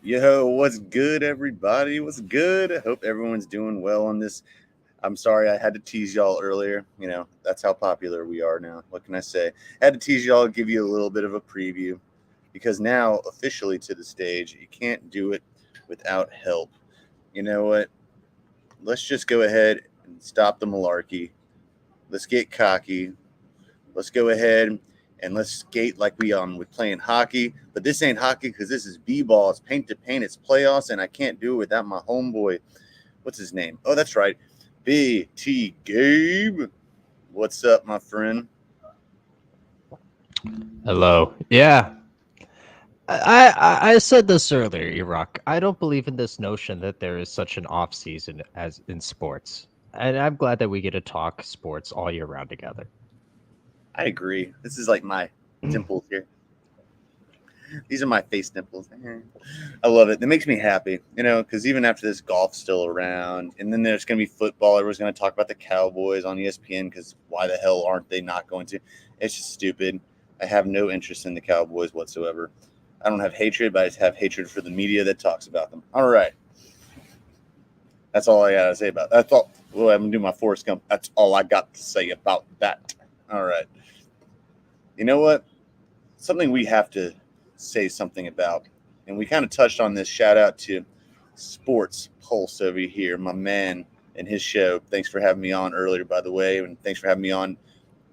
Yo, what's good, everybody? What's good? I hope everyone's doing well on this. I'm sorry I had to tease y'all earlier. You know, that's how popular we are now. What can I say? I had to tease y'all, give you a little bit of a preview, because now, officially to the stage, you can't do it without help. You know what? Let's just go ahead and stop the malarkey. Let's get cocky. Let's go ahead and let's skate like we're playing hockey. But this ain't hockey because this is b-ball. It's paint to paint. It's playoffs, and I can't do it without my homeboy. What's his name? Oh, that's right. BT Gabe. What's up, my friend? Hello. Yeah. I said this earlier, Iraq. I don't believe in this notion that there is such an off season as in sports. And I'm glad that we get to talk sports all year round together. I agree. This is like my dimples here. These are my face dimples. I love it. It makes me happy, you know, because even after this, golf's still around. And then there's going to be football. Everyone's going to talk about the Cowboys on ESPN because why the hell aren't they not going to? It's just stupid. I have no interest in the Cowboys whatsoever. I don't have hatred, but I just have hatred for the media that talks about them. All right. That's all I got to say about that. I'm going to do my Forrest Gump. That's all I got to say about that. All right. You know what? Something we have to say something about, and we kind of touched on this. Shout out to Sports Pulse over here, my man, and his show. Thanks for having me on earlier, by the way, and thanks for having me on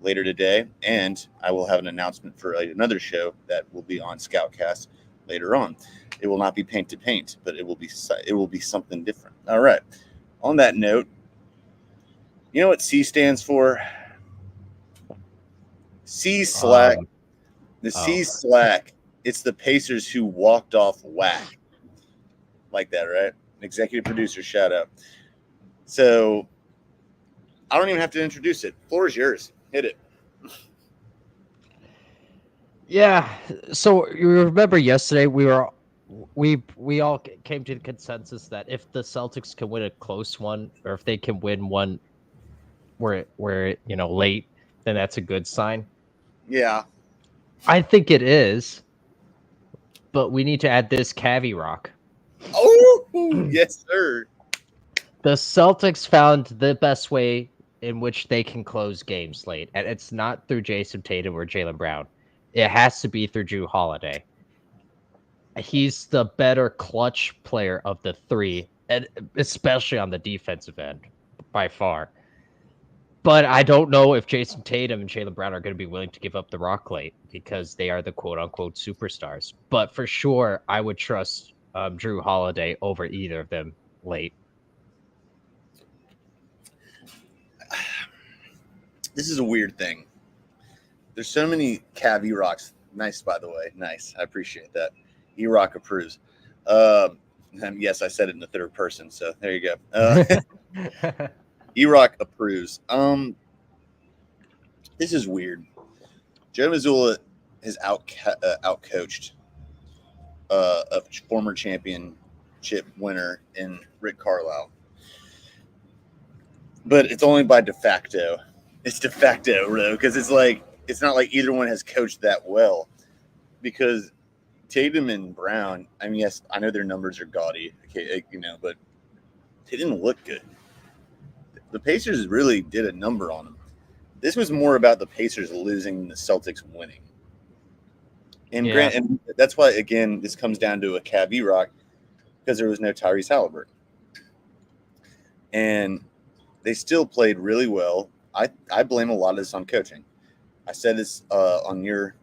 later today. And I will have an announcement for another show that will be on ScOutCast later on. It will not be paint to paint, but it will be something different. All right. On that note, you know what C stands for? C Slack. C Slack. It's the Pacers who walked off whack. Like that, right? Executive producer, shout out. So I don't even have to introduce it. Floor is yours. Hit it. Yeah. So you remember yesterday we all came to the consensus that if the Celtics can win a close one, or if they can win one where late, then that's a good sign. Yeah. I think it is. But we need to add this caveat, Rock. Oh, yes, sir. The Celtics found the best way in which they can close games late, and it's not through Jason Tatum or Jaylen Brown. It has to be through Jrue Holiday. He's the better clutch player of the three, and especially on the defensive end, by far. But I don't know if Jason Tatum and Jaylen Brown are going to be willing to give up the rock late because they are the quote-unquote superstars. But for sure, I would trust Jrue Holiday over either of them late. This is a weird thing. There's so many Cav E-Rocks. Nice, by the way. Nice. I appreciate that. E-Rock approves. And yes, I said it in the third person, so there you go. E-Rock approves. This is weird. Joe Mazzulla has outcoached a former championship winner in Rick Carlisle. But it's only by de facto. It's de facto, bro, because it's not like either one has coached that well. Because Tatum and Brown, I mean, yes, I know their numbers are gaudy, okay, but they didn't look good. The Pacers really did a number on them. This was more about the Pacers losing than the Celtics winning. And and that's why, again, this comes down to a Cav E-Rock, because there was no Tyrese Halliburton. And they still played really well. I blame a lot of this on coaching. I said this on your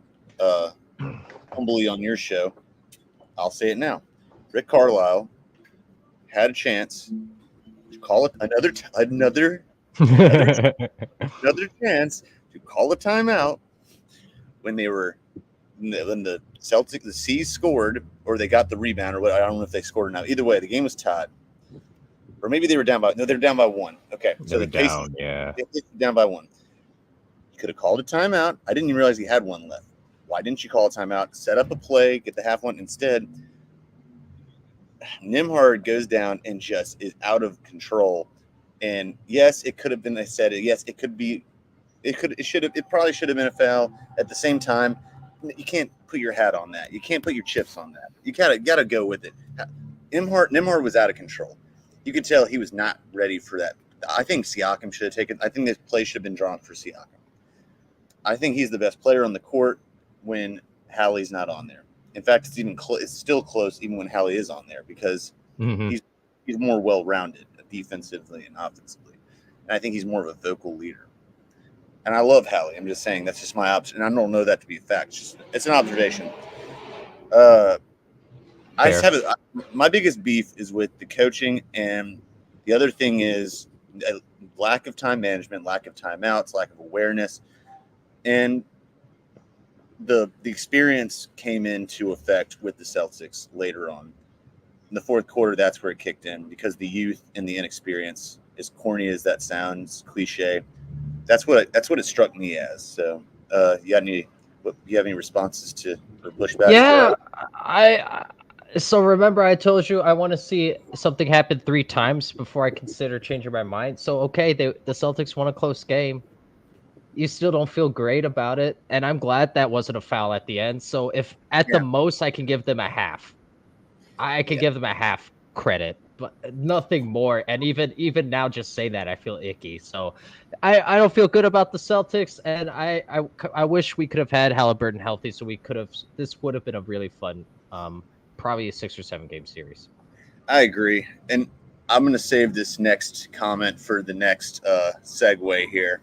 humbly on your show. I'll say it now. Rick Carlisle had a chance to call it another chance to call a timeout when the Celtics, the C's scored, or they got the rebound, or what. I don't know if they scored or not. Either way, the game was tied. Or maybe they were down by they're down by 1. Okay, so the Pacers down by 1. You could have called a timeout. I didn't even realize he had one left. Why didn't you call a timeout? Set up a play, get the half one. Instead, Nembhard goes down and just is out of control. And yes, it could have been. I said it. Yes, it could be. It should have. It probably should have been a foul. At the same time, you can't put your hat on that. You can't put your chips on that. You gotta go with it. Nembhard was out of control. You could tell he was not ready for that. I think Siakam should have taken. I think this play should have been drawn for Siakam. I think he's the best player on the court when Hallie's not on there. In fact, it's still close even when Hallie is on there because he's more well-rounded defensively and offensively. And I think he's more of a vocal leader. And I love Hallie. I'm just saying that's just my option. And I don't know that to be a fact. It's an observation. I just have my biggest beef is with the coaching, and the other thing is lack of time management, lack of timeouts, lack of awareness, and the experience came into effect with the Celtics later on. In the fourth quarter, that's where it kicked in because the youth and the inexperience, as corny as that sounds, cliche, that's what it struck me as. So, you have any responses to or pushback? Yeah, So remember, I told you I want to see something happen 3 times before I consider changing my mind. So okay, the Celtics won a close game. You still don't feel great about it, and I'm glad that wasn't a foul at the end. So if at the most I can give them a half, I can give them a half credit, but nothing more. And even now, just say that I feel icky. So I don't feel good about the Celtics, and I wish we could have had Halliburton healthy, so this would have been a really fun, probably a 6 or 7 game series. I agree, and I'm going to save this next comment for the next segue here.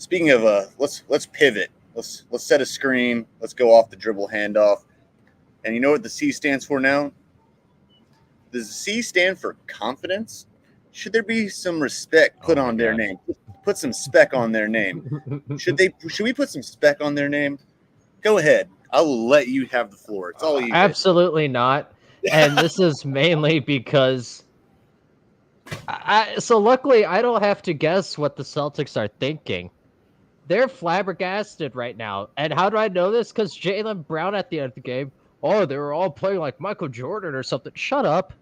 Speaking of, let's pivot. Let's set a screen. Let's go off the dribble handoff. And you know what the C stands for now? Does the C stand for confidence? Should there be some respect put on their name? Put some spec on their name. Should we put some spec on their name? Go ahead. I will let you have the floor. It's all you. Absolutely not. And this is mainly because so luckily I don't have to guess what the Celtics are thinking. They're flabbergasted right now. And how do I know this? Because Jaylen Brown at the end of the game, they were all playing like Michael Jordan or something. Shut up.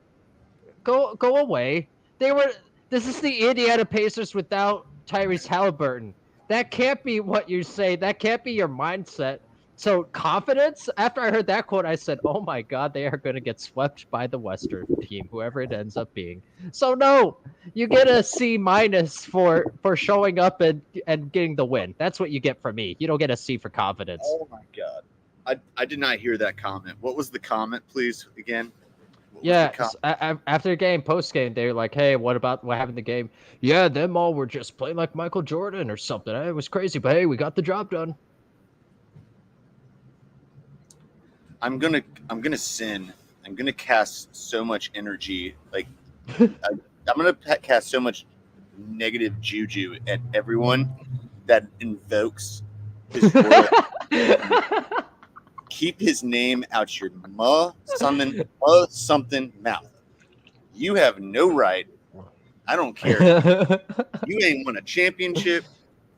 Go away. This is the Indiana Pacers without Tyrese Halliburton. That can't be what you say. That can't be your mindset. So confidence, after I heard that quote, I said, oh my God, they are going to get swept by the Western team, whoever it ends up being. So no, you get a C- for showing up and getting the win. That's what you get from me. You don't get a C for confidence. Oh my God. I did not hear that comment. What was the comment, please, again? After the game, post game, they're like, "Hey, what happened in the game? Yeah, them all were just playing like Michael Jordan or something. It was crazy, but hey, we got the job done." I'm gonna sin. I'm gonna cast so much energy. Like I'm gonna cast so much negative juju at everyone that invokes his royal. Keep his name out your something mouth. You have no right. I don't care. You ain't won a championship.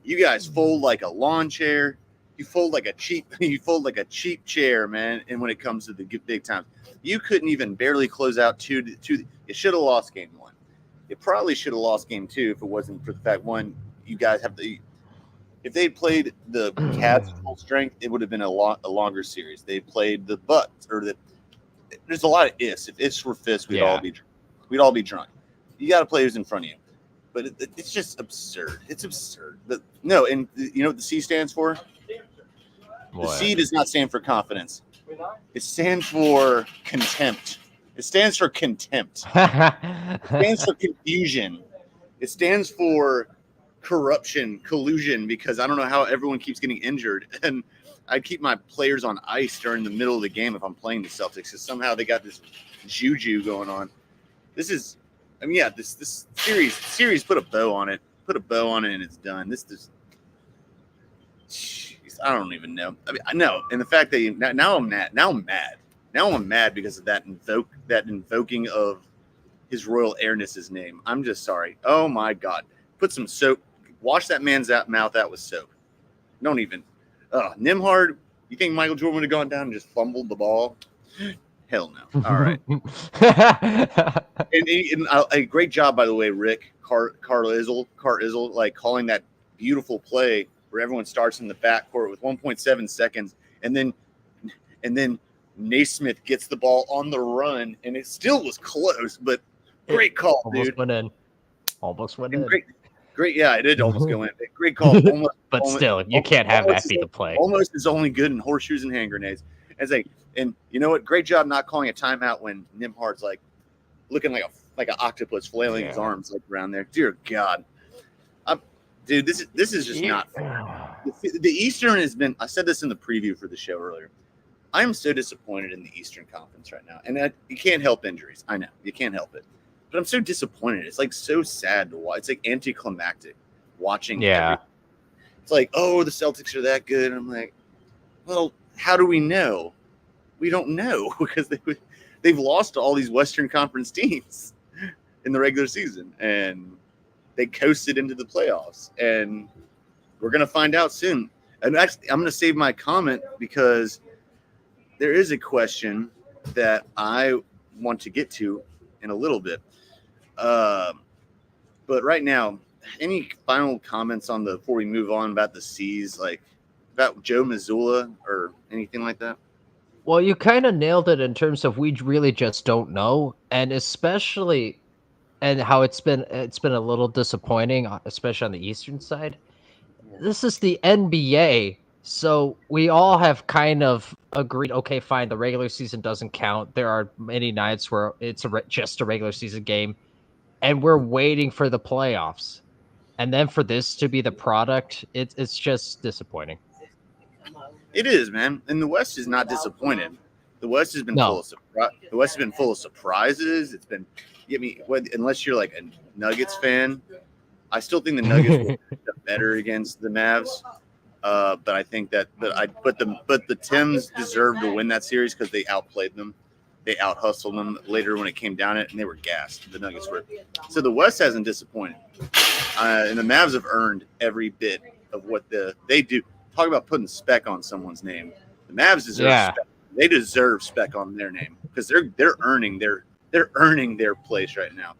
You guys fold like a lawn chair. You fold like a cheap chair, man. And when it comes to the big times, you couldn't even barely close out two. You should have lost game 1. You probably should have lost game 2 if it wasn't for the fact, one, you guys have the. If they played the Cavs full strength, it would have been a longer series. They played the Bucks there's a lot of ifs. If ifs were fists, we'd all be drunk. You got to play who's in front of you, but it's just absurd. It's absurd. No, and you know what the C stands for? The C does not stand for confidence. It stands for contempt. It stands for contempt. It stands for confusion. It stands for corruption, collusion, because I don't know how everyone keeps getting injured. And I keep my players on ice during the middle of the game if I'm playing the Celtics, because somehow they got this juju going on. This series put a bow on it. Put a bow on it and it's done. Jeez, I don't even know. I mean, I know, and the fact that now I'm mad. Now I'm mad. Now I'm mad because of that invoking of his royal airness's name. I'm just sorry. Oh my god. Put some soap. Wash that man's mouth out with soap. Don't even. Nimhard. You think Michael Jordan would have gone down and just fumbled the ball? Hell no. All right. And a great job, by the way, Rick Cart-Izzle, like calling that beautiful play where everyone starts in the backcourt with 1.7 seconds, and then Naismith gets the ball on the run, and it still was close, but great call, almost dude. Went in. Almost went in. Great. Yeah, it did almost go in. Great call. But still, you can't have that be the play. Almost is only good in horseshoes and hand grenades. And you know what? Great job not calling a timeout when Nimhard's like looking like an octopus flailing his arms like around there. Dear God, dude, this is just not fair. The Eastern has been. I said this in the preview for the show earlier. I am so disappointed in the Eastern Conference right now, and you can't help injuries. I know you can't help it, but I'm so disappointed. It's like so sad to watch. It's like anticlimactic watching. Yeah. It's like, oh, the Celtics are that good. And I'm like, well, how do we know? We don't know because they've lost to all these Western Conference teams in the regular season, and they coasted into the playoffs. And we're gonna find out soon. And actually, I'm gonna save my comment because there is a question that I want to get to in a little bit. But right now, any final comments on before we move on about the C's, like about Joe Mazzulla or anything like that? Well, you kind of nailed it in terms of we really just don't know, and especially and how it's been a little disappointing, especially on the Eastern side. This is the NBA, so we all have kind of agreed. Okay, fine, the regular season doesn't count. There are many nights where it's just a regular season game, and we're waiting for the playoffs, and then for this to be the product, it's just disappointing. It is, man, and the West is not disappointed. The West has been full of the West has been full of surprises. It's been, unless you're like a Nuggets fan, I still think the Nuggets will be better against the Mavs. But I think that the Tims deserved to win that series because they outplayed them. They out-hustled them later when it came down it, and they were gassed. The Nuggets were. So the West hasn't disappointed. And the Mavs have earned every bit of what they do. Talk about putting spec on someone's name. The Mavs deserve spec. They deserve spec on their name because they're earning their place right now.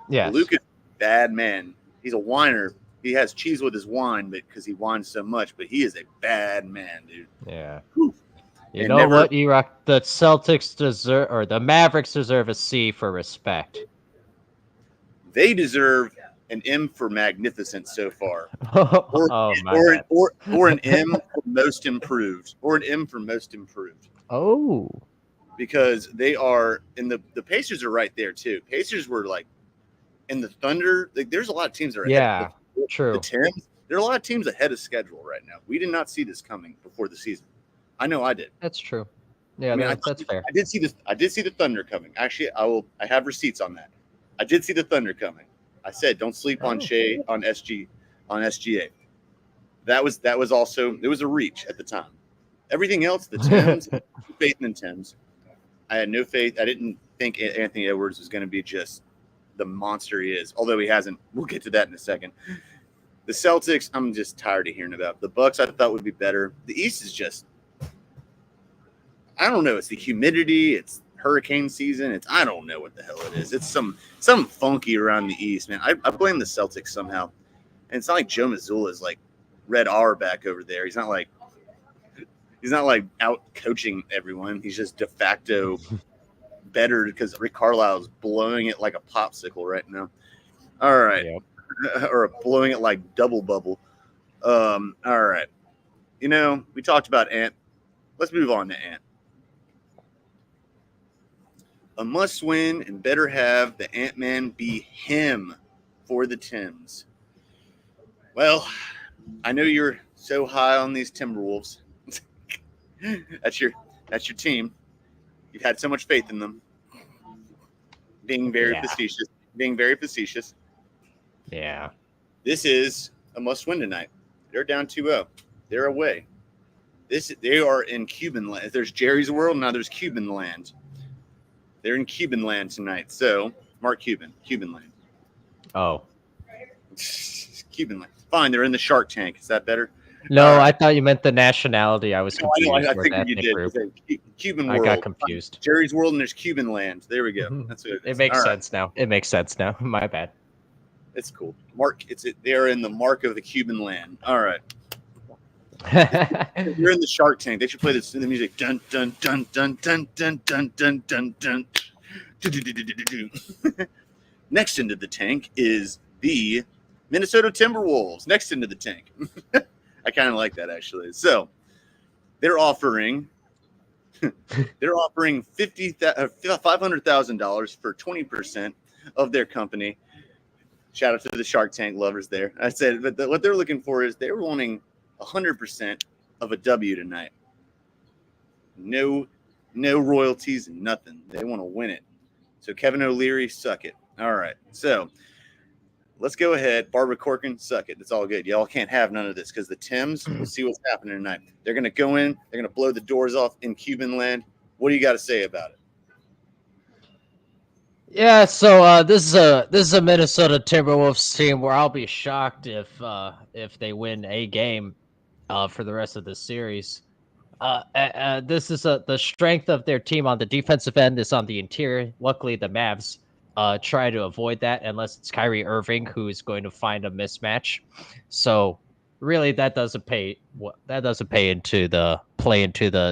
Yeah, Luka's a bad man. He's a whiner. He has cheese with his wine, but because he whines so much. But he is a bad man, dude. Yeah. Whew. You know what, Erock? The Celtics deserve, or the Mavericks deserve a C for respect. They deserve an M for magnificent so far, or an M for most improved, or an M for most improved. Oh, because they are, and the Pacers are right there too. Pacers were like, and the Thunder. Like, there's a lot of teams that are true. The Tims. There are a lot of teams ahead of schedule right now. We did not see this coming before the season. I know I did. That's true. Yeah, I mean, that's fair. I did see this. I did see the Thunder coming. Actually, I have receipts on that. I did see the Thunder coming. I said, don't sleep on SGA. That was also, it was a reach at the time. Everything else, the Tims, faith in the Tims. I had no faith. I didn't think Anthony Edwards was going to be just the monster he is, although he hasn't. We'll get to that in a second. The Celtics, I'm just tired of hearing about. The Bucks, I thought would be better. The East is just, I don't know. It's the humidity. It's hurricane season. I don't know what the hell it is. It's some funky around the East, man. I blame the Celtics somehow. And it's not like Joe Mazzulla is like Red Auerbach over there. He's not like out coaching everyone. He's just de facto better because Rick Carlisle's blowing it like a popsicle right now. All right. Yep. Or blowing it like double bubble. All right. We talked about Ant. Let's move on to Ant. A must win and better have the Ant-Man be him for the Tims. Well, I know you're so high on these Timberwolves. That's your team. You've had so much faith in them. Being very facetious. Yeah. This is a must win tonight. They're down 2-0. They're away. They are in Cuban land. There's Jerry's World, now there's Cuban land. They're in Cuban land tonight. So Mark Cuban land. Oh. Cuban land. Fine, they're in the Shark Tank. Is that better? No, Right. I thought you meant the nationality. I was No, confused. I Or think the you ethnic did. group. Cuban I World. got confused. Jerry's World and there's Cuban land. There we go. That's what it is. It makes All right. sense now. It makes sense now. My bad. It's cool. They're in the mark of the Cuban land. All right. You're in the Shark Tank. They should play the music. Dun dun dun dun dun dun dun dun dun dun. Next into the tank is the Minnesota Timberwolves. Next into the tank. I kind of like that actually. So they're offering $500,000 for 20% of their company. Shout out to the Shark Tank lovers there. I said, but what they're looking for is they're wanting 100% of a W tonight. No royalties, nothing. They want to win it. So Kevin O'Leary, suck it. All right. So let's go ahead. Barbara Corcoran, suck it. It's all good. Y'all can't have none of this because the Tims, we'll see what's happening tonight. They're going to go in. They're going to blow the doors off in Cuban land. What do you got to say about it? Yeah, so this is a Minnesota Timberwolves team where I'll be shocked if they win a game for the rest of the series. This is the strength of their team on the defensive end is on the interior. Luckily, the Mavs try to avoid that unless it's Kyrie Irving who is going to find a mismatch. So really, that doesn't play into the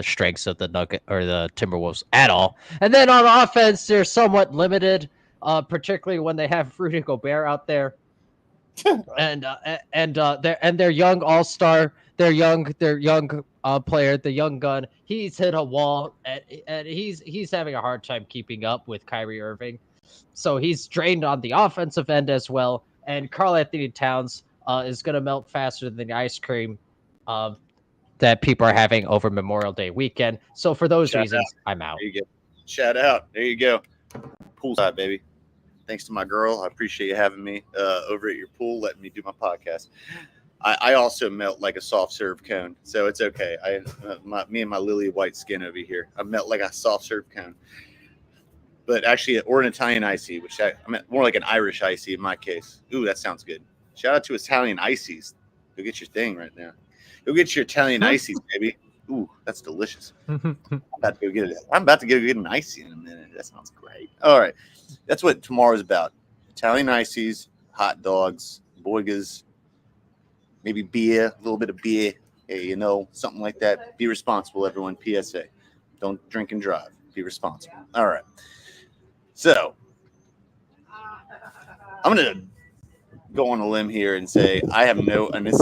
strengths of the Nugget or the Timberwolves at all. And then on offense, they're somewhat limited, particularly when they have Rudy Gobert out there. and their young all-star, their young player, the young gun, he's hit a wall and he's having a hard time keeping up with Kyrie Irving. So he's drained on the offensive end as well. And Karl Anthony Towns is going to melt faster than the ice cream that people are having over Memorial Day weekend. So for those reasons, I'm out. There you go. Shout out. There you go. Poolside, baby. Thanks to my girl. I appreciate you having me over at your pool, letting me do my podcast. I also melt like a soft serve cone, so it's okay. Me and my lily white skin over here, I melt like a soft serve cone. But actually, or an Italian icy, which I meant more like an Irish icy in my case. Ooh, that sounds good. Shout out to Italian ices. Go get your thing right now. Go get your Italian ices, baby. Ooh, that's delicious. I'm about to go get an icy in a minute. That sounds great. All right. That's what tomorrow's about. Italian ices, hot dogs, boigas, maybe beer, a little bit of beer. Hey, something like that. Be responsible, everyone. PSA. Don't drink and drive. Be responsible. All right. So, I'm going to go on a limb here and say I have and this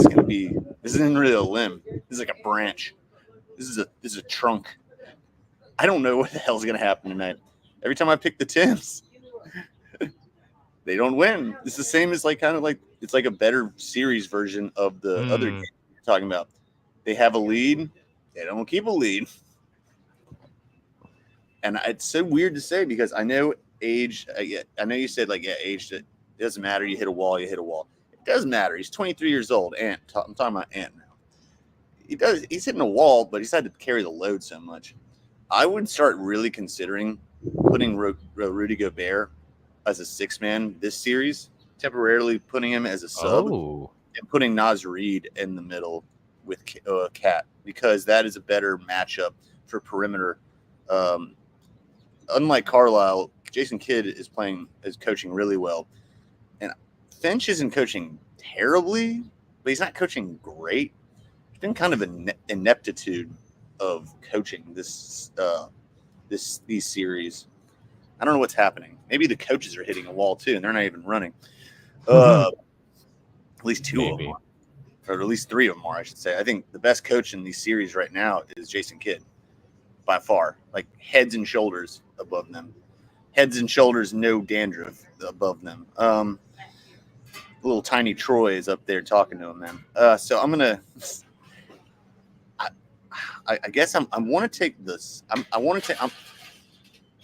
isn't really a limb. This is like a branch. This is a trunk. I don't know what the hell's going to happen tonight. Every time I pick the Tims, they don't win. It's the same as it's like a better series version of the other game you're talking about. They have a lead. They don't keep a lead. And it's so weird to say because I know age. I know you said age. It doesn't matter. You hit a wall. It does matter. He's 23 years old. I'm talking about Ant now. He's hitting a wall, but he's had to carry the load so much. I would start really considering putting Rudy Gobert as a six-man this series, temporarily putting him as a sub, and putting Naz Reid in the middle with Cat, because that is a better matchup for perimeter. Unlike Carlisle, Jason Kidd is coaching really well. And Finch isn't coaching terribly, but he's not coaching great. It's been kind of an ineptitude of coaching these series. I don't know what's happening. Maybe the coaches are hitting a wall too, and they're not even running. At least two of them are. Or at least three of them are, I should say. I think the best coach in these series right now is Jason Kidd, by far. Like heads and shoulders above them. Heads and shoulders, no dandruff above them. Little tiny Troy is up there talking to him, man. So I'm gonna. I guess I want to take this.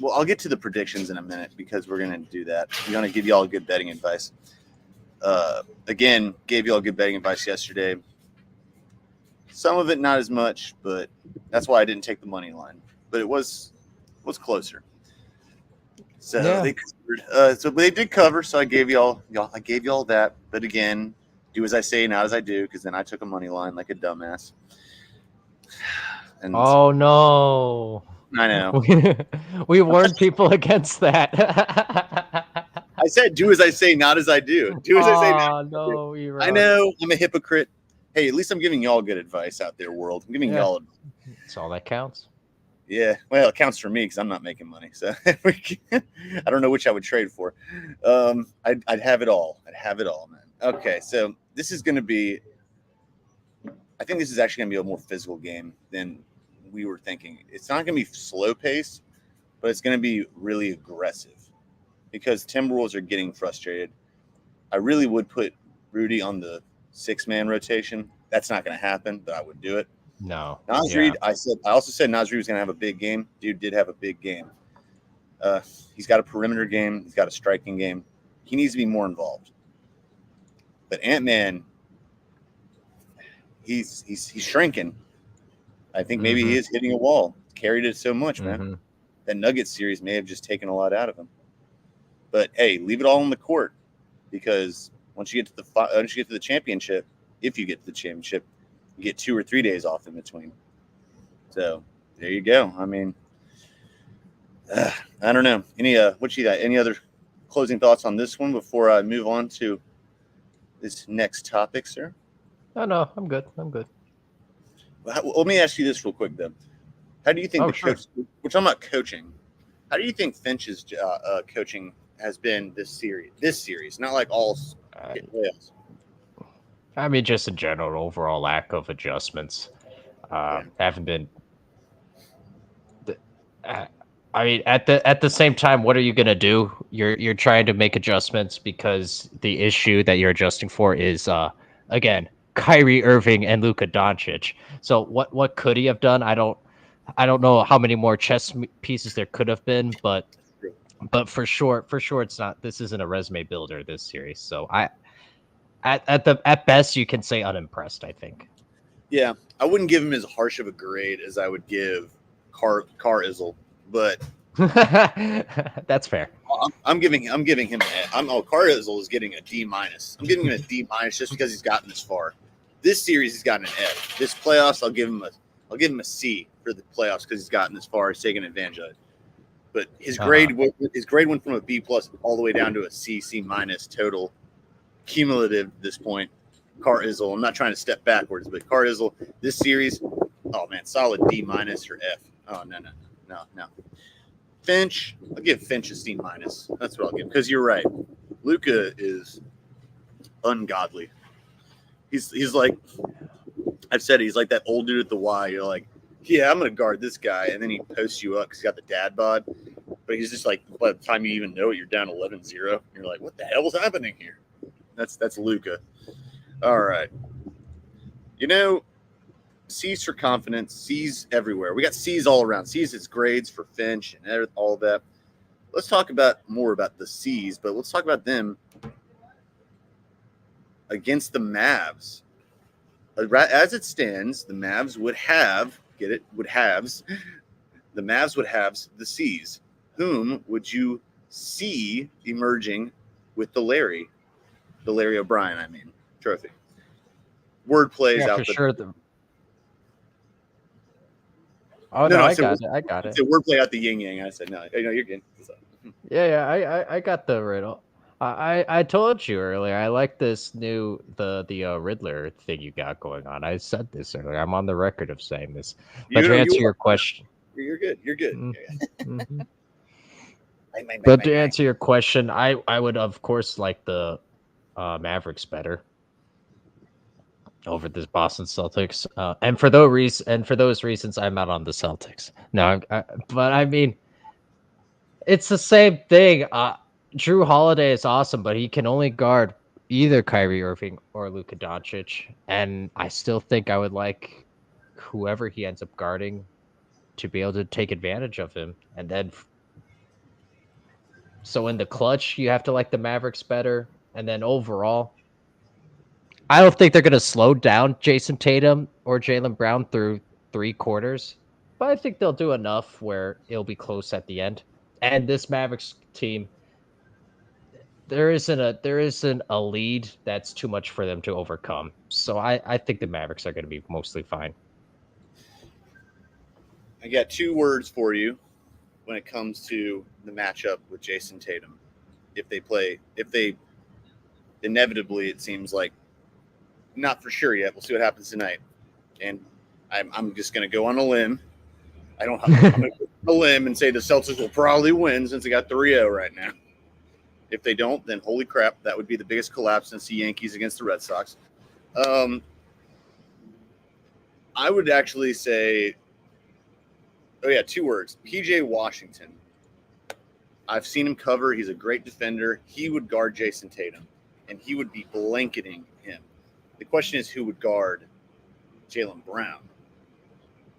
Well, I'll get to the predictions in a minute because we're going to do that. I'm going to give you all good betting advice. Again, gave you all good betting advice yesterday. Some of it not as much, but that's why I didn't take the money line. But it was closer. So Yeah. they covered. So they did cover. So I gave y'all that. But again, do as I say, not as I do, because then I took a money line like a dumbass. And Oh no. I know. We warned people against that. I said, do as I say, not as I do. Do as I say, not Oh as I do. no, you're I wrong. know I'm a hypocrite. Hey, at least I'm giving y'all good advice out there, world. I'm giving Yeah. y'all. That's all that counts. Yeah, well, it counts for me because I'm not making money. So I don't know which I would trade for. I'd have it all. I'd have it all, man. Okay, so this is going to be. I think this is actually going to be a more physical game than we were thinking. It's not going to be slow pace, but it's going to be really aggressive because Timberwolves are getting frustrated. I really would put Rudy on the 6-man rotation. That's not going to happen, but I would do it. No. Naz Yeah. Reid, I also said Naz Reid was going to have a big game. Dude did have a big game. He's got a perimeter game. He's got a striking game. He needs to be more involved. But Ant-Man, he's shrinking. I think maybe he is hitting a wall. Carried it so much, man. That Nuggets series may have just taken a lot out of him. But hey, leave it all on the court because once you get to the championship, if you get to the championship, you get 2 or 3 days off in between. So there you go. I mean, I don't know. What you got? Any other closing thoughts on this one before I move on to this next topic, sir? Oh no, I'm good. I'm good. Let me ask you this real quick, though. How do you think coach? We're talking about coaching. How do you think Finch's coaching has been this series? This series, not like all playoffs. I mean, just in general, overall lack of adjustments. Haven't been. I mean, at the same time, what are you gonna do? You're trying to make adjustments because the issue that you're adjusting for is again Kyrie Irving and Luka Doncic. So what could he have done? I don't know how many more chess pieces there could have been, but for sure it's not. This isn't a resume builder, this series. So at best you can say unimpressed, I think. Yeah, I wouldn't give him as harsh of a grade as I would give Car Izzle, but that's fair. I'm giving him. Car Izzle is getting a D minus. I'm giving him a D minus just because he's gotten this far. This series he's gotten an F. This playoffs I'll give him a C for the playoffs because he's gotten this far. He's taken advantage of it. But his grade went from a B plus all the way down to a C minus total cumulative at this point. Car Izzle. I'm not trying to step backwards, but Car Izzle, this series, oh man, solid D minus or F. Oh no. Finch, I'll give Finch a C minus. That's what I'll give because you're right. Luka is ungodly. He's like I've said, he's like that old dude at the Y. You're like, yeah, I'm gonna guard this guy, and then he posts you up because he's got the dad bod. But he's just like, by the time you even know it, you're down 11-0. You're like, what the hell is happening here? That's Luka. All right. C's for confidence, C's everywhere. We got C's all around. C's is grades for Finch and all that. Let's talk more about the C's, but let's talk about them against the Mavs. As it stands, the Mavs would have the Mavs would have the C's. Whom would you see emerging with the Larry O'Brien, trophy? Word plays out for sure. I got it. It's a wordplay out the yin yang. I said no, you're good. Yeah, I got the riddle. I told you earlier. I like this new the Riddler thing you got going on. I said this earlier. I'm on the record of saying this. But to answer your question, you're good. You're good. Mm-hmm. But to answer your question, I would of course like the Mavericks better over this Boston Celtics. And for those reasons, I'm out on the Celtics. No, but I mean, it's the same thing. Drew Holiday is awesome, but he can only guard either Kyrie Irving or Luka Doncic, and I still think I would like whoever he ends up guarding to be able to take advantage of him. And then, so in the clutch, you have to like the Mavericks better, and then overall, I don't think they're going to slow down Jason Tatum or Jaylen Brown through 3 quarters, but I think they'll do enough where it'll be close at the end. And this Mavericks team, there isn't a lead that's too much for them to overcome. So I think the Mavericks are going to be mostly fine. I got 2 words for you when it comes to the matchup with Jason Tatum. If they inevitably, it seems like, not for sure yet. We'll see what happens tonight. And I'm just going to go on a limb. I'm going to go on a limb and say the Celtics will probably win since they got 3-0 right now. If they don't, then holy crap, that would be the biggest collapse since the Yankees against the Red Sox. I would actually say, 2 words. PJ Washington. I've seen him cover. He's a great defender. He would guard Jason Tatum, and he would be blanketing him. The question is who would guard Jaylen Brown.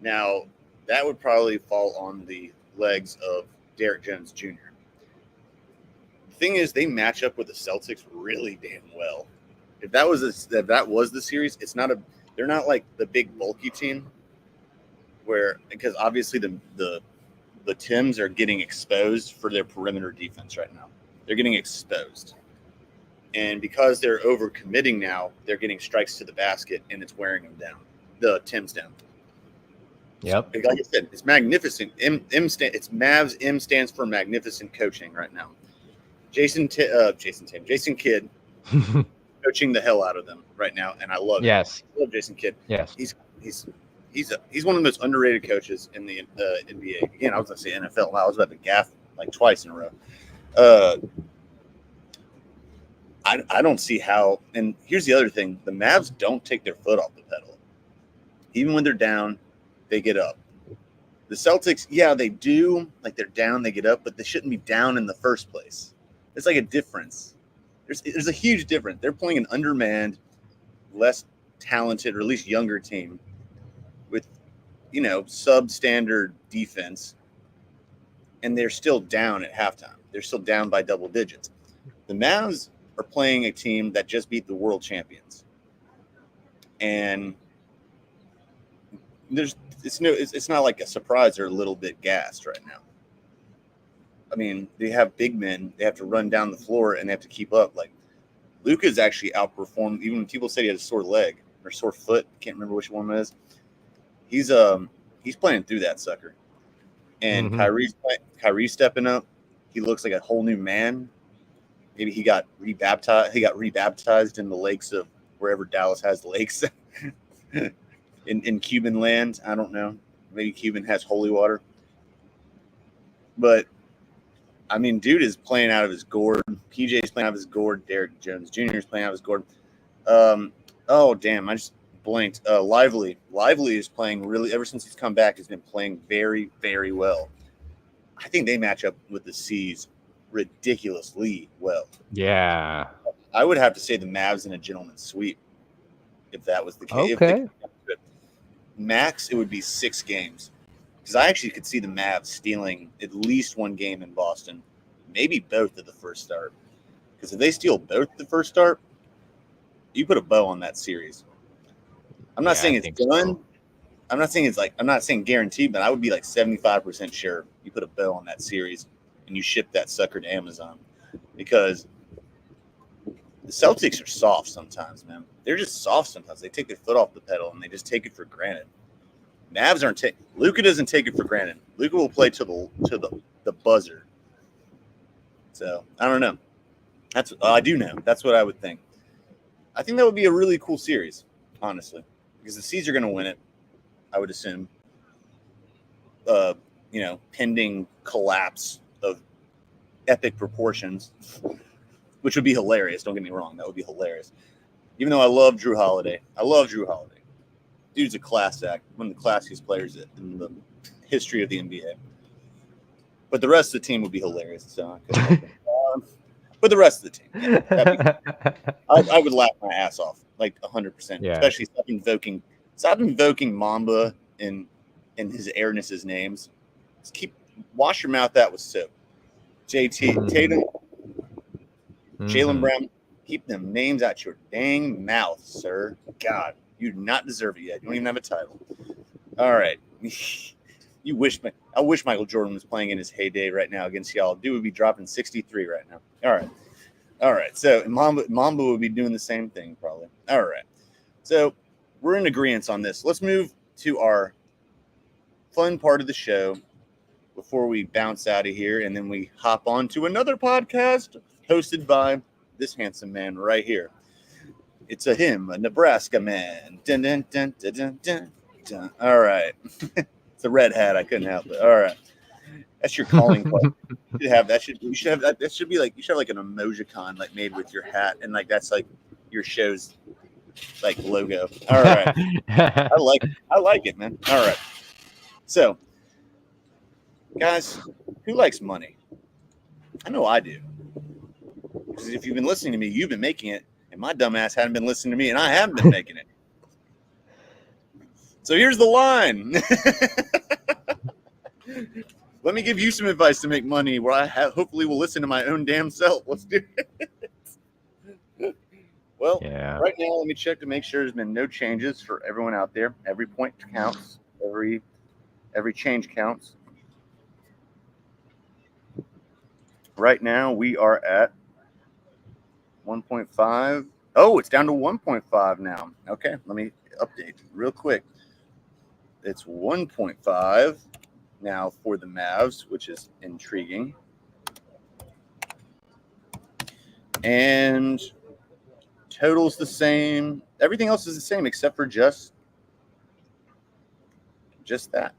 Now, that would probably fall on the legs of Derrick Jones Jr. The thing is, they match up with the Celtics really damn well. If that was the series, they're not like the big bulky team because obviously the Tims are getting exposed for their perimeter defense right now. They're getting exposed. And because they're overcommitting now, they're getting strikes to the basket, and it's wearing them down. The Tims down. Yep. Like I said, it's magnificent. It's Mavs. M stands for magnificent coaching right now. Jason Kidd coaching the hell out of them right now, and I love it. Yes. I love Jason Kidd. Yes. He's one of the most underrated coaches in the NBA. Again, I was going to say NFL. Wow, I was about to gaff like twice in a row. I don't see how. And here's the other thing: the Mavs don't take their foot off the pedal. Even when they're down, they get up. The Celtics, yeah, they do. Like they're down, they get up, but they shouldn't be down in the first place. It's like a difference. There's a huge difference. They're playing an undermanned, less talented, or at least younger team with, substandard defense, and they're still down at halftime. They're still down by double digits. The Mavs are playing a team that just beat the world champions, and it's not like a surprise. They're a little bit gassed right now. I mean, they have big men. They have to run down the floor and they have to keep up. Like Luka's actually outperformed. Even when people said he had a sore leg or sore foot, can't remember which one it is. He's playing through that sucker. And Kyrie's stepping up. He looks like a whole new man. Maybe he got rebaptized. He got rebaptized in the lakes of wherever Dallas has lakes. in Cuban land, I don't know. Maybe Cuban has holy water. But I mean, dude is playing out of his gourd. PJ's playing out of his gourd. Derrick Jones Jr. is playing out of his gourd. Oh damn, I just blanked. Lively is playing really. Ever since he's come back, he's been playing very, very well. I think they match up with the C's ridiculously well. Yeah. I would have to say the Mavs in a gentleman's sweep if that was the case. Okay. Max, it would be 6 games. Because I actually could see the Mavs stealing at least 1 game in Boston, maybe both at the first start. Because if they steal both at the first start, you put a bow on that series. I'm not saying it's done. So. I'm not saying guaranteed, but I would be like 75% sure you put a bow on that series and you ship that sucker to Amazon. Because the Celtics are soft sometimes, man. They're just soft sometimes. They take their foot off the pedal and they just take it for granted. Mavs aren't taking. Luka doesn't take it for granted. Luka will play to the buzzer. So I don't know. I do know. That's what I would think. I think that would be a really cool series, honestly, because the C's are going to win it. I would assume. Pending collapse of epic proportions, which would be hilarious. Don't get me wrong. That would be hilarious. Even though I love Drew Holiday. Dude's a class act. One of the classiest players in the history of the NBA. But the rest of the team would be hilarious. So, but the rest of the team, yeah, I would laugh my ass off like 100%. Yeah. Especially stop invoking Mamba in his airness's names. Just wash your mouth out with soap. JT Tatum, Jaylen Brown. Keep them names out your dang mouth, sir. God, you do not deserve it yet. You don't even have a title. All right. I wish Michael Jordan was playing in his heyday right now against y'all. Dude would be dropping 63 right now. All right. So Mamba would be doing the same thing probably. All right. So we're in agreement on this. Let's move to our fun part of the show before we bounce out of here, and then we hop on to another podcast hosted by this handsome man right here. It's a Nebraska man. Dun, dun, dun, dun, dun, dun, dun. All right. It's a red hat. I couldn't help it. All right. That's your calling card. You should have that. You should have that. That should be like you should have like an emojicon like made with your hat, and like that's like your show's like logo. All right. I like it, man. All right. So, guys, who likes money? I know I do. Because if you've been listening to me, you've been making it, and my dumb ass hadn't been listening to me, and I haven't been making it. So here's the line. Let me give you some advice to make money where I hopefully will listen to my own damn self. Let's do it. Well, Right now, let me check to make sure there's been no changes for everyone out there. Every point counts. Every change counts. Right now, we are at 1.5. Oh, it's down to 1.5 now. Okay, let me update real quick. It's 1.5 now for the Mavs, which is intriguing. And total's the same. Everything else is the same except for just that.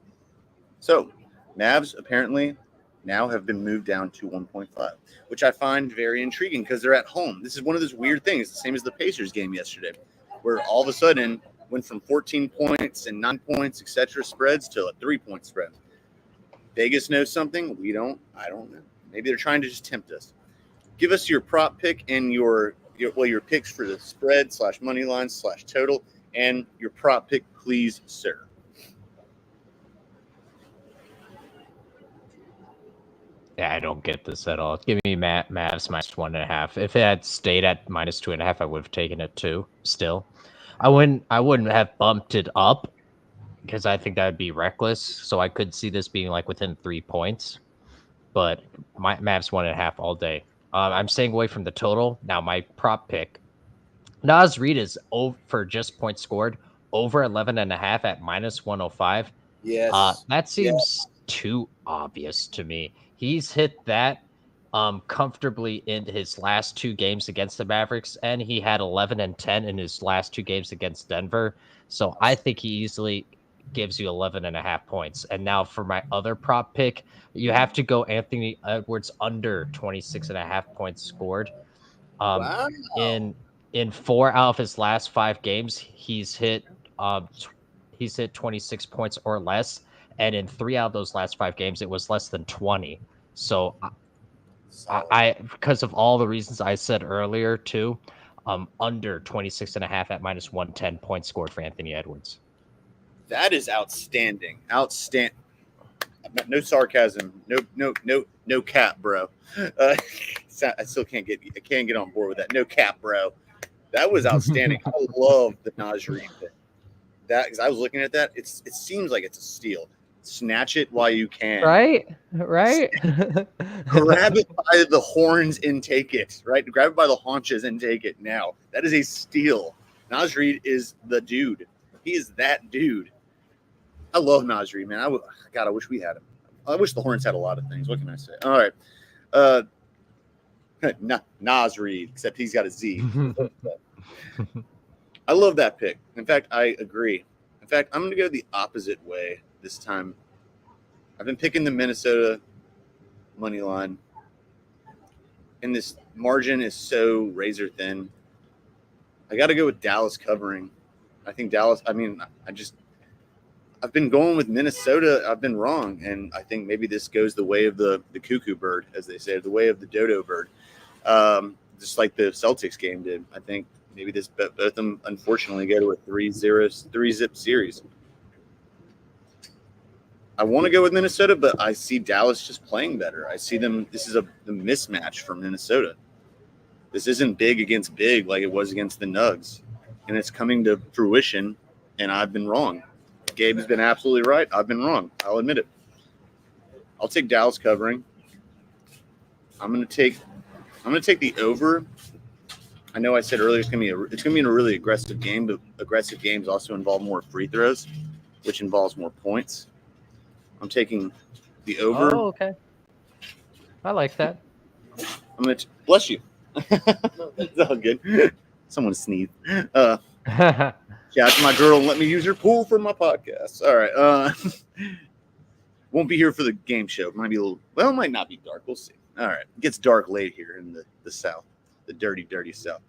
So, Mavs apparently now have been moved down to 1.5, which I find very intriguing because they're at home. This is one of those weird things, the same as the Pacers game yesterday, where all of a sudden went from 14 points and 9 points, etc. spreads to a 3-point spread. Vegas knows something. We don't. I don't know. Maybe they're trying to just tempt us. Give us your prop pick and your picks for the spread / money line / total and your prop pick, please, sir. Yeah, I don't get this at all. Give me Mavs -1.5. If it had stayed at -2.5, I would have taken it too. Still, I wouldn't have bumped it up because I think that would be reckless. So I could see this being like within 3 points, but my Mavs 1.5 all day. I'm staying away from the total. Now my prop pick, Nas Reed is over for just points scored over 11.5 at -105. Yes. That seems too obvious to me. He's hit that comfortably in his last 2 games against the Mavericks, and he had 11 and 10 in his last 2 games against Denver. So I think he easily gives you 11.5 points. And now for my other prop pick, you have to go Anthony Edwards under 26.5 points scored. Wow. In 4 out of his last 5 games, he's hit 26 points or less, and in 3 out of those last 5 games, it was less than 20. So I because of all the reasons I said earlier too, under 26.5 at -110 points scored for Anthony Edwards. That is outstanding. Outstanding. No sarcasm. No cap, bro. I still can't get on board with that. No cap, bro. That was outstanding. I love the Nas Reed pick. That because I was looking at that. It seems like it's a steal. Snatch it while you can. Right. Grab it by the horns and take it. Right. Grab it by the haunches and take it now. That is a steal. Nas Reed is the dude. He is that dude. I love Nas Reed, man. I wish we had him. I wish the Hornets had a lot of things. What can I say? All right. Nas Reed, except he's got a Z. I love that pick. In fact, I agree. In fact, I'm going to go the opposite way this time. I've been picking the Minnesota money line, and this margin is so razor thin. I got to go with Dallas covering. I think Dallas. I've been going with Minnesota. I've been wrong, and I think maybe this goes the way of the cuckoo bird, as they say, the way of the dodo bird, just like the Celtics game did. I think maybe both of them, unfortunately, go to a 3-zip series. I want to go with Minnesota, but I see Dallas just playing better. I see them. This is the mismatch for Minnesota. This isn't big against big like it was against the Nugs, and it's coming to fruition. And I've been wrong. Gabe has been absolutely right. I've been wrong. I'll admit it. I'll take Dallas covering. I'm gonna take the over. I know I said earlier it's gonna be a really aggressive game, but aggressive games also involve more free throws, which involves more points. I'm taking the over. Oh, okay. I like that. I'm gonna bless you. It's all good. Someone sneezed. Shout out to my girl and let me use her pool for my podcast. All right. Won't be here for the game show. It might be a little. Well, it might not be dark. We'll see. All right. It gets dark late here in the South, the dirty, dirty South.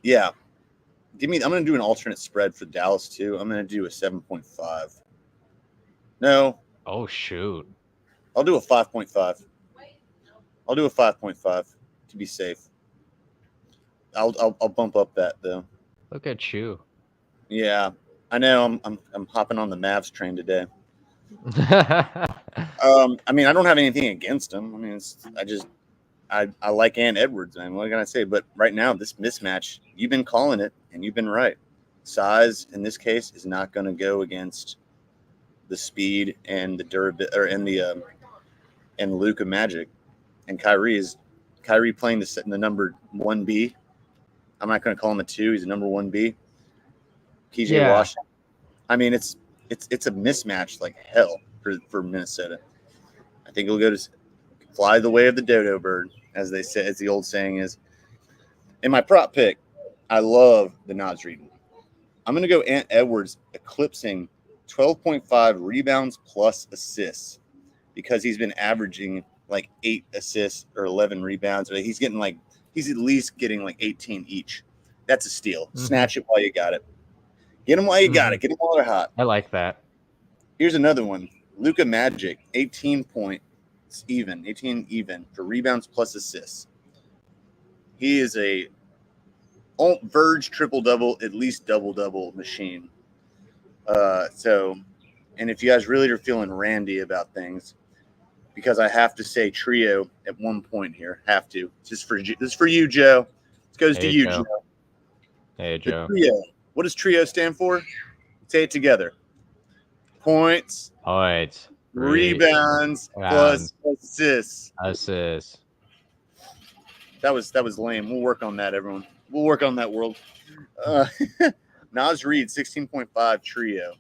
Yeah. I'm gonna do an alternate spread for Dallas too. I'm gonna do a 7.5. No. Oh shoot. I'll do a 5.5. I'll do a 5.5 to be safe. I'll bump up that though. Look at you. Yeah, I know. I'm hopping on the Mavs train today. I mean, I don't have anything against him. I mean, I like Ant Edwards, man. What can I say? But right now, this mismatch, you've been calling it, and you've been right. Size in this case is not going to go against the speed and the durability, and Luka Magic, and Kyrie playing the number 1B. I'm not going to call him a 2. He's a number 1B. PJ Washington. I mean, it's a mismatch like hell for Minnesota. I think it'll go to fly the way of the dodo bird, as they say, as the old saying is. In my prop pick, I love the Nas Reed. I'm going to go Ant Edwards eclipsing 12.5 rebounds plus assists because he's been averaging like 8 assists or 11 rebounds. He's at least getting like 18 each. That's a steal. Mm-hmm. Snatch it while you got it. Get them while you got it. Get them while they're hot. I like that. Here's another one. Luka Magic, 18 even for rebounds plus assists. He is a verge triple-double, at least double-double machine. And if you guys really are feeling randy about things, because I have to say trio at one point here, have to. This is for you, Joe. This goes to you, Joe. Hey, Joe. Trio. What does trio stand for? Say it together. Points. Rebounds plus assists. That was lame. We'll work on that, everyone. We'll work on that, world. Nas Reed, 16.5 trio.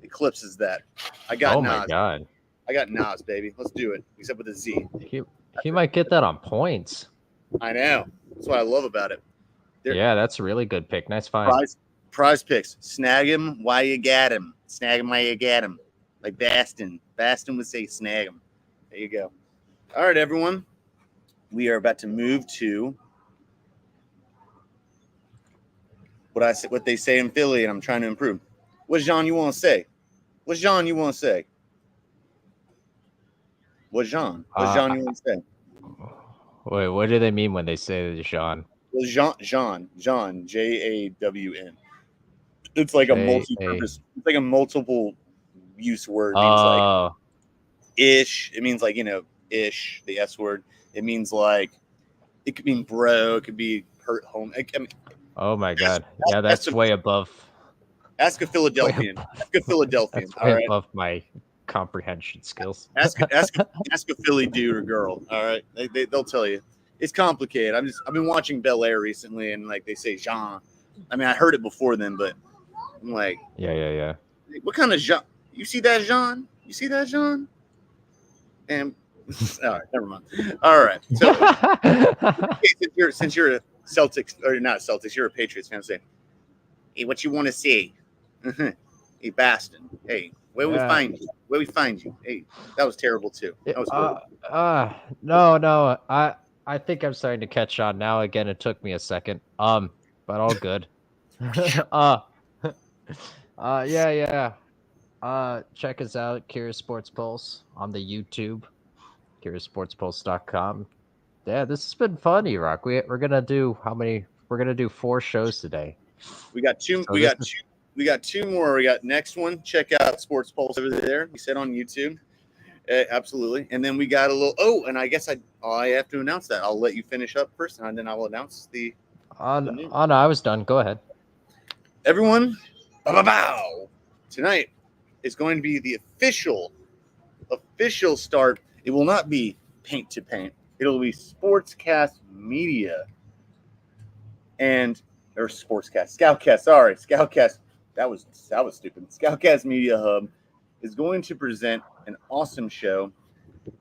Eclipses that. I got Nas. Oh, my God. I got Nas, baby. Let's do it. Except with a Z. He might get that on points. I know. That's what I love about it. Yeah, that's a really good pick. Nice find. Prize picks. Snag him while you got him. Snag him while you got him. Like Baston. Baston would say snag him. There you go. All right, everyone. We are about to move to what they say in Philly, and I'm trying to improve. What Jean you want to say? What Jean you want to say? What Jean you want to say? Wait, what do they mean when they say Jean? Well, Jean, Jawn. It's like a multi-purpose. It's like a multiple use word. It means like ish. It means like, ish, the S word. It means like, it could mean bro. It could be hurt home. Oh my God. Yeah, that's way above. Ask a Philadelphian. Ask a Philadelphian. That's way above my comprehension skills. Ask a Philly dude or girl. All right, they'll tell you. It's complicated. I've been watching Bel Air recently, and like they say Jean. I mean, I heard it before then, but I'm like, yeah. What kind of Jean? You see that, Jean? You see that, Jean? And all right, never mind. All right, so since you're a Celtics or not Celtics, you're a Patriots fan. Say, hey, what you want to see? Hey, Baston. Hey, where we find you? Where we find you? Hey, that was terrible too. That was horrible. No. I think I'm starting to catch on now. Again, it took me a second. But all good. Yeah. Check us out, Curious Sports Pulse on the YouTube, CuriousSportsPulse.com. Yeah, this has been fun, E-Rock. We're gonna do how many? We're gonna do 4 shows today. We got two. We got 2 more. We got next one. Check out Sports Pulse over there. We said on YouTube. Absolutely. And then we got a little. Oh, and I guess I have to announce that. I'll let you finish up first, and then I will announce the news. Oh no, I was done. Go ahead. Everyone, bow. Tonight is going to be the official start. It will not be paint to paint. It'll be SportsCast Media or SportsCast, ScOutCast. Sorry, ScOutCast. That was stupid. ScOutCast Media Hub is going to present an awesome show.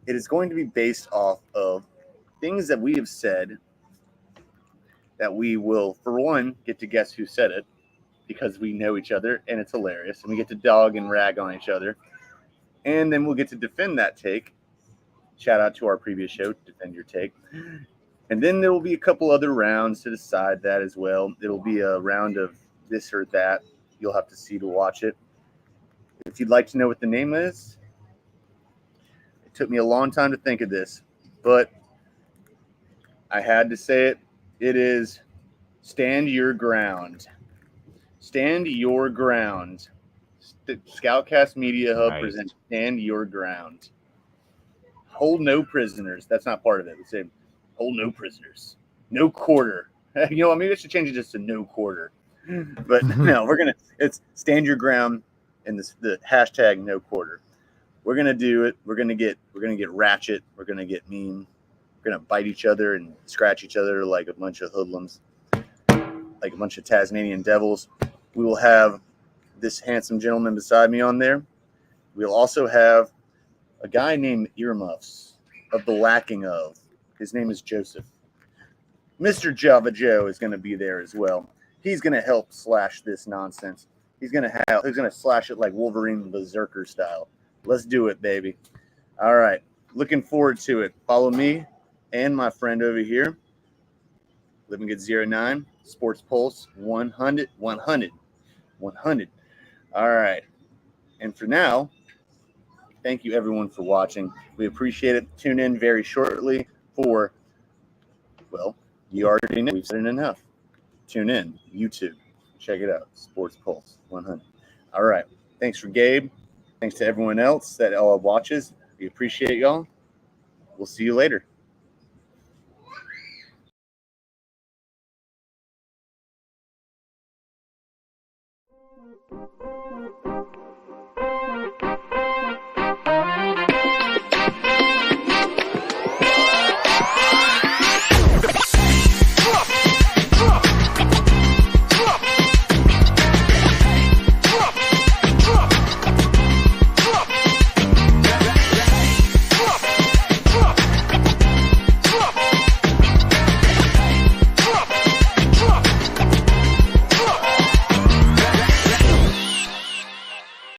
It is going to be based off of things that we have said that we will, for one, get to guess who said it because we know each other and it's hilarious. And we get to dog and rag on each other. And then we'll get to defend that take. Shout out to our previous show, Defend Your Take. And then there will be a couple other rounds to decide that as well. It'll be a round of this or that. You'll have to see to watch it. If you'd like to know what the name is, it took me a long time to think of this, but I had to say it. It is Stand Your Ground. Stand Your Ground. ScOutCast Media Hub presents Stand Your Ground. Hold no prisoners. That's not part of it. It's saying hold no prisoners. No quarter. You know, maybe I should change it just to no quarter. But no, it's stand your ground and the hashtag no quarter. We're gonna do it. We're gonna get ratchet. We're gonna get mean. We're gonna bite each other and scratch each other like a bunch of hoodlums, like a bunch of Tasmanian devils. We will have this handsome gentleman beside me on there. We'll also have a guy named Earmuffs of the Lacking Of. His name is Joseph. Mr. Java Joe is going to be there as well. He's going to help slash this nonsense. He's going to slash it like Wolverine Berserker style. Let's do it, baby. All right. Looking forward to it. Follow me and my friend over here, Living at 09, Sports Pulse 100. All right. And for now, thank you everyone for watching. We appreciate it. Tune in very shortly for, well, you already know. We've said it enough. Tune in. YouTube. Check it out. Sports Pulse 100. All right. Thanks for Gabe. Thanks to everyone else that watches. We appreciate y'all. We'll see you later.